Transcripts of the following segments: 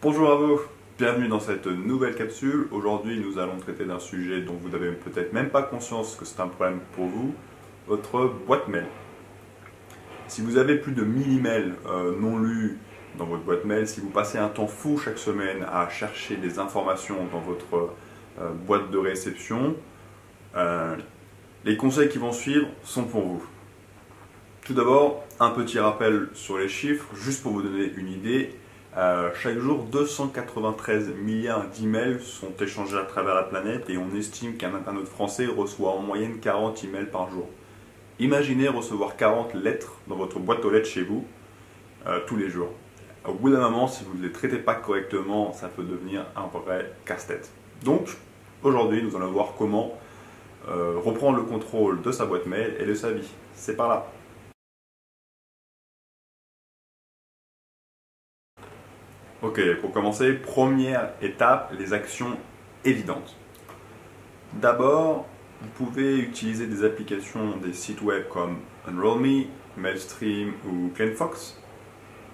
Bonjour à vous, bienvenue dans cette nouvelle capsule. Aujourd'hui, nous allons traiter d'un sujet dont vous n'avez peut-être même pas conscience que c'est un problème pour vous, votre boîte mail. Si vous avez plus de 1000 emails non lus dans votre boîte mail, si vous passez un temps fou chaque semaine à chercher des informations dans votre boîte de réception, les conseils qui vont suivre sont pour vous. Tout d'abord, un petit rappel sur les chiffres, juste pour vous donner une idée. Chaque jour, 293 milliards d'emails sont échangés à travers la planète et on estime qu'un internaute français reçoit en moyenne 40 emails par jour. Imaginez recevoir 40 lettres dans votre boîte aux lettres chez vous tous les jours. Au bout d'un moment, si vous ne les traitez pas correctement, ça peut devenir un vrai casse-tête. Donc, aujourd'hui, nous allons voir comment reprendre le contrôle de sa boîte mail et de sa vie. C'est par là. Ok, pour commencer, première étape, les actions évidentes. D'abord, vous pouvez utiliser des applications des sites web comme Enroll.me, Mailstream ou CleanFox,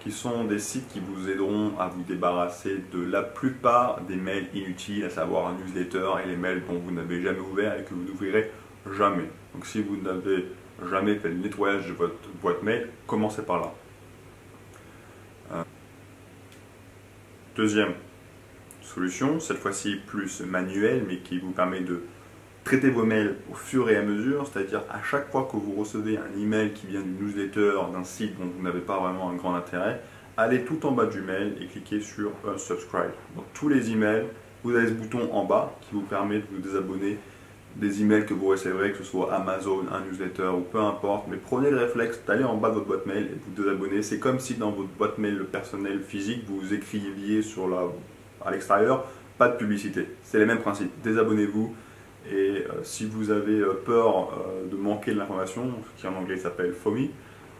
qui sont des sites qui vous aideront à vous débarrasser de la plupart des mails inutiles, à savoir un newsletter et les mails dont vous n'avez jamais ouvert et que vous n'ouvrirez jamais. Donc si vous n'avez jamais fait le nettoyage de votre boîte mail, commencez par là. Deuxième solution, cette fois-ci plus manuelle, mais qui vous permet de traiter vos mails au fur et à mesure, c'est-à-dire à chaque fois que vous recevez un email qui vient d'une newsletter, d'un site dont vous n'avez pas vraiment un grand intérêt, allez tout en bas du mail et cliquez sur Unsubscribe. Dans tous les emails, vous avez ce bouton en bas qui vous permet de vous désabonner des emails que vous recevrez, que ce soit Amazon, un newsletter ou peu importe, mais prenez le réflexe d'aller en bas de votre boîte mail et de vous désabonner. C'est comme si dans votre boîte mail personnelle physique, vous écriviez à l'extérieur, pas de publicité. C'est les mêmes principes. Désabonnez-vous et si vous avez peur de manquer de l'information, ce qui en anglais s'appelle FOMI,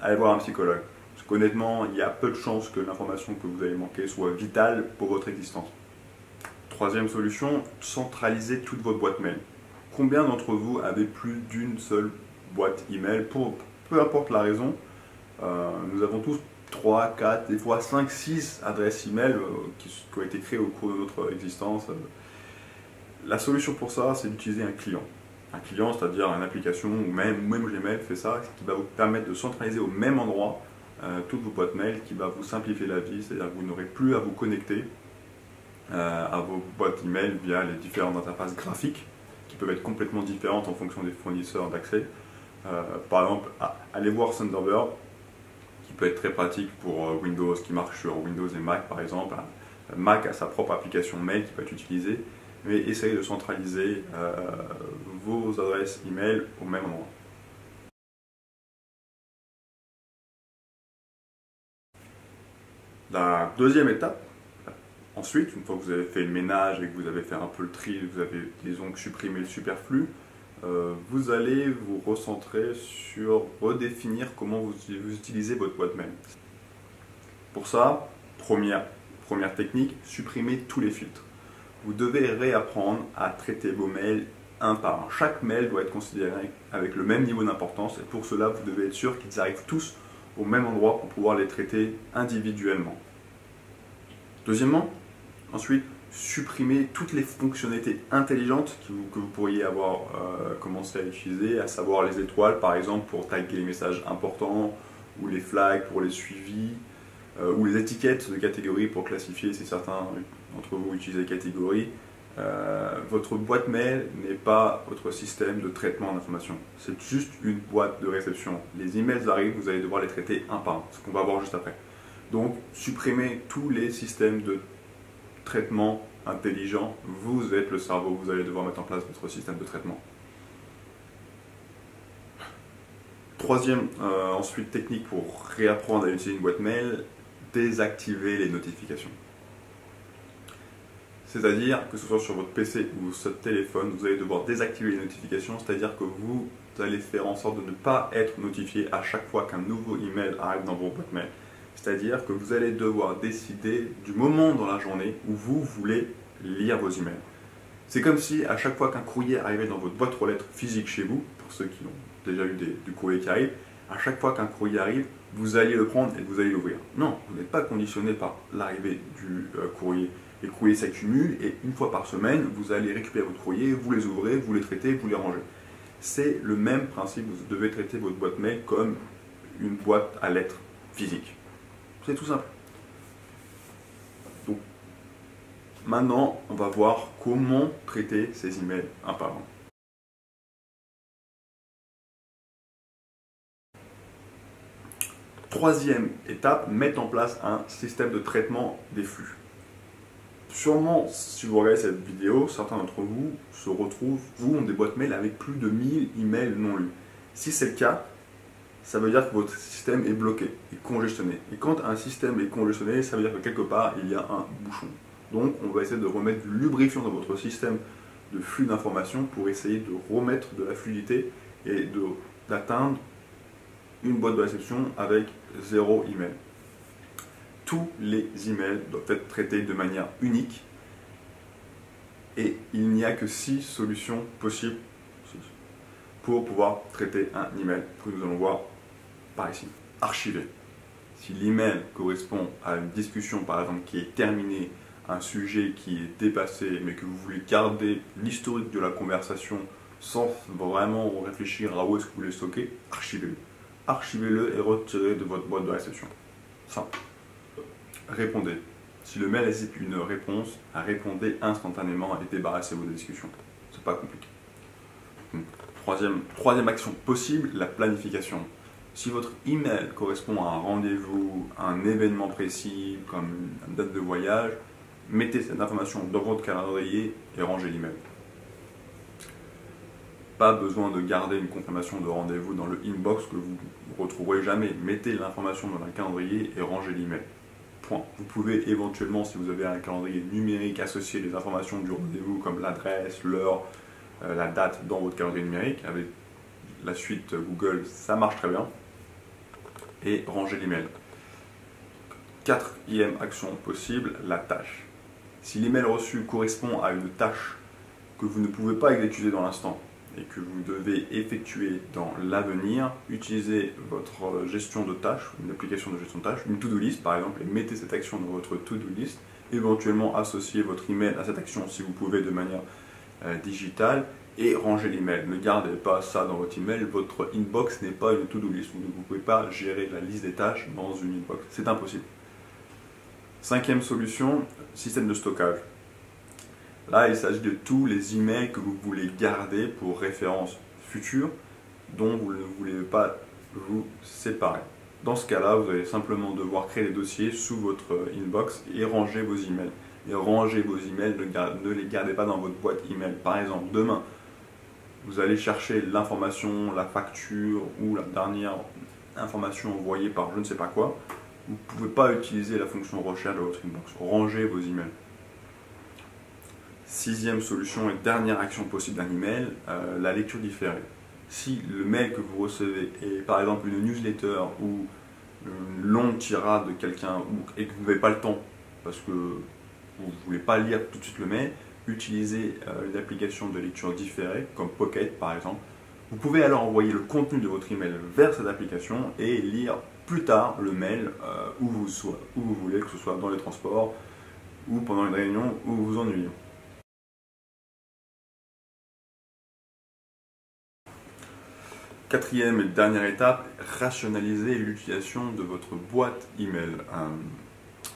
allez voir un psychologue. Parce qu'honnêtement, il y a peu de chances que l'information que vous allez manquer soit vitale pour votre existence. Troisième solution, centralisez toute votre boîte mail. Combien d'entre vous avez plus d'une seule boîte email peu importe la raison, nous avons tous 3, 4, des fois 5, 6 adresses email qui ont été créées au cours de notre existence. La solution pour ça, c'est d'utiliser un client. Un client, c'est-à-dire une application ou même Gmail fait ça, qui va vous permettre de centraliser au même endroit toutes vos boîtes mail, qui va vous simplifier la vie, c'est-à-dire que vous n'aurez plus à vous connecter à vos boîtes email via les différentes interfaces graphiques, qui peuvent être complètement différentes en fonction des fournisseurs d'accès. Par exemple, allez voir Thunderbird, qui peut être très pratique pour Windows, qui marche sur Windows et Mac par exemple. Mac a sa propre application mail qui peut être utilisée, mais essayez de centraliser vos adresses email au même endroit. La deuxième étape, ensuite, une fois que vous avez fait le ménage et que vous avez fait un peu le tri, vous avez, disons, supprimé le superflu, vous allez vous recentrer sur redéfinir comment vous utilisez votre boîte mail. Pour ça, première technique, supprimez tous les filtres. Vous devez réapprendre à traiter vos mails un par un. Chaque mail doit être considéré avec le même niveau d'importance et pour cela, vous devez être sûr qu'ils arrivent tous au même endroit pour pouvoir les traiter individuellement. Deuxièmement, ensuite, supprimez toutes les fonctionnalités intelligentes que vous pourriez avoir commencé à utiliser, à savoir les étoiles par exemple pour taguer les messages importants, ou les flags pour les suivis, ou les étiquettes de catégories pour classifier si certains d'entre vous utilisent les catégories. Votre boîte mail n'est pas votre système de traitement d'informations, c'est juste une boîte de réception. Les emails arrivent, vous allez devoir les traiter un par un, ce qu'on va voir juste après. Donc, supprimez tous les systèmes de traitement intelligent. Vous êtes le cerveau, vous allez devoir mettre en place votre système de traitement. Troisième, ensuite, technique pour réapprendre à utiliser une boîte mail, désactiver les notifications. C'est-à-dire que ce soit sur votre PC ou sur votre téléphone, vous allez devoir désactiver les notifications, c'est-à-dire que vous allez faire en sorte de ne pas être notifié à chaque fois qu'un nouveau email arrive dans vos boîtes mail. C'est-à-dire que vous allez devoir décider du moment dans la journée où vous voulez lire vos emails. C'est comme si à chaque fois qu'un courrier arrivait dans votre boîte aux lettres physique chez vous, pour ceux qui ont déjà eu du courrier qui arrive, à chaque fois qu'un courrier arrive, vous alliez le prendre et vous allez l'ouvrir. Non, vous n'êtes pas conditionné par l'arrivée du courrier. Les courriers s'accumulent et une fois par semaine, vous allez récupérer votre courrier, vous les ouvrez, vous les traitez, vous les rangez. C'est le même principe, vous devez traiter votre boîte mail comme une boîte à lettres physique. C'est tout simple. Donc, maintenant, on va voir comment traiter ces emails un par un. Troisième étape, mettre en place un système de traitement des flux. Sûrement, si vous regardez cette vidéo, certains d'entre vous se retrouvent, vous, ont des boîtes mail avec plus de 1000 emails non lus. Si c'est le cas, ça veut dire que votre système est bloqué, est congestionné. Et quand un système est congestionné, ça veut dire que quelque part, il y a un bouchon. Donc, on va essayer de remettre du lubrifiant dans votre système de flux d'informations pour essayer de remettre de la fluidité et d'atteindre une boîte de réception avec 0 email. Tous les emails doivent être traités de manière unique et il n'y a que 6 solutions possibles pour pouvoir traiter un email que nous allons voir par ici. Archiver. Si l'email correspond à une discussion par exemple qui est terminée, un sujet qui est dépassé mais que vous voulez garder l'historique de la conversation sans vraiment réfléchir à où est-ce que vous voulez stocker, archivez-le. Archivez-le et retirez de votre boîte de réception. Simple. Répondez. Si le mail nécessite une réponse, répondez instantanément et débarrassez-vous des discussions. C'est pas compliqué. Donc, troisième action possible, la planification. Si votre email correspond à un rendez-vous, à un événement précis, comme une date de voyage, mettez cette information dans votre calendrier et rangez l'email. Pas besoin de garder une confirmation de rendez-vous dans le inbox que vous ne retrouverez jamais. Mettez l'information dans un calendrier et rangez l'email. Point. Vous pouvez éventuellement, si vous avez un calendrier numérique, associer les informations du rendez-vous comme l'adresse, l'heure, la date dans votre calendrier numérique. Avec la suite Google, ça marche très bien. Et ranger l'email. Quatrième action possible, la tâche. Si l'email reçu correspond à une tâche que vous ne pouvez pas exécuter dans l'instant et que vous devez effectuer dans l'avenir, utilisez votre gestion de tâches, une application de gestion de tâches, une to-do list par exemple, et mettez cette action dans votre to-do list, éventuellement associez votre email à cette action si vous pouvez de manière digitale, et rangez l'email. Ne gardez pas ça dans votre email, votre inbox n'est pas une to-do list, vous ne pouvez pas gérer la liste des tâches dans une inbox, c'est impossible. Cinquième solution, système de stockage. Là, il s'agit de tous les emails que vous voulez garder pour référence future dont vous ne voulez pas vous séparer. Dans ce cas-là, vous allez simplement devoir créer des dossiers sous votre inbox et ranger vos emails. Et ranger vos emails, ne les gardez pas dans votre boîte email. Par exemple, demain, vous allez chercher l'information, la facture ou la dernière information envoyée par je ne sais pas quoi. Vous ne pouvez pas utiliser la fonction recherche de votre inbox. Rangez vos emails. Sixième solution et dernière action possible d'un email, la lecture différée. Si le mail que vous recevez est par exemple une newsletter ou une longue tirade de quelqu'un et que vous n'avez pas le temps parce que vous ne voulez pas lire tout de suite le mail, utilisez une application de lecture différée comme Pocket par exemple. Vous pouvez alors envoyer le contenu de votre email vers cette application et lire plus tard le mail où vous voulez, que ce soit dans les transports ou pendant une réunion où vous vous ennuyez. Quatrième et dernière étape, rationaliser l'utilisation de votre boîte email.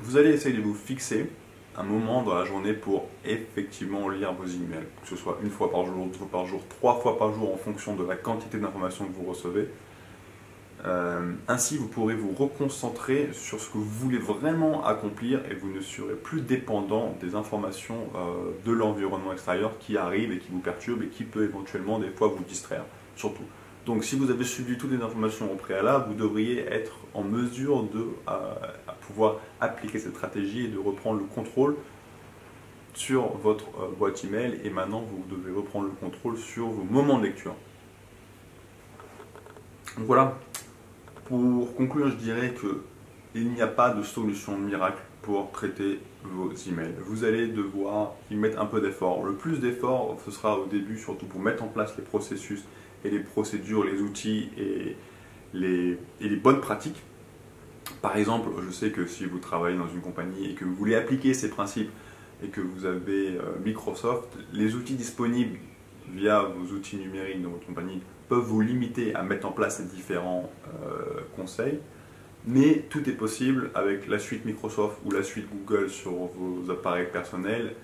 Vous allez essayer de vous fixer un moment dans la journée pour effectivement lire vos emails, que ce soit une fois par jour, 2 fois par jour, 3 fois par jour en fonction de la quantité d'informations que vous recevez. Ainsi, vous pourrez vous reconcentrer sur ce que vous voulez vraiment accomplir et vous ne serez plus dépendant des informations de l'environnement extérieur qui arrivent et qui vous perturbent et qui peut éventuellement des fois vous distraire, surtout. Donc si vous avez suivi toutes les informations au préalable, vous devriez être en mesure de pouvoir appliquer cette stratégie et de reprendre le contrôle sur votre boîte email. Et maintenant, vous devez reprendre le contrôle sur vos moments de lecture. Donc voilà, pour conclure, je dirais qu'il n'y a pas de solution miracle pour traiter vos emails. Vous allez devoir y mettre un peu d'effort. Le plus d'effort, ce sera au début, surtout pour mettre en place les processus et les procédures, les outils et les bonnes pratiques. Par exemple, je sais que si vous travaillez dans une compagnie et que vous voulez appliquer ces principes et que vous avez Microsoft, les outils disponibles via vos outils numériques dans votre compagnie peuvent vous limiter à mettre en place ces différents conseils. Mais tout est possible avec la suite Microsoft ou la suite Google sur vos appareils personnels.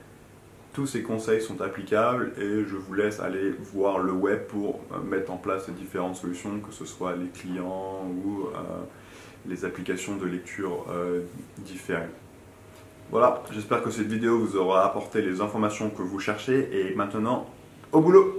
Tous ces conseils sont applicables et je vous laisse aller voir le web pour mettre en place les différentes solutions, que ce soit les clients ou les applications de lecture différées. Voilà, j'espère que cette vidéo vous aura apporté les informations que vous cherchez et maintenant, au boulot!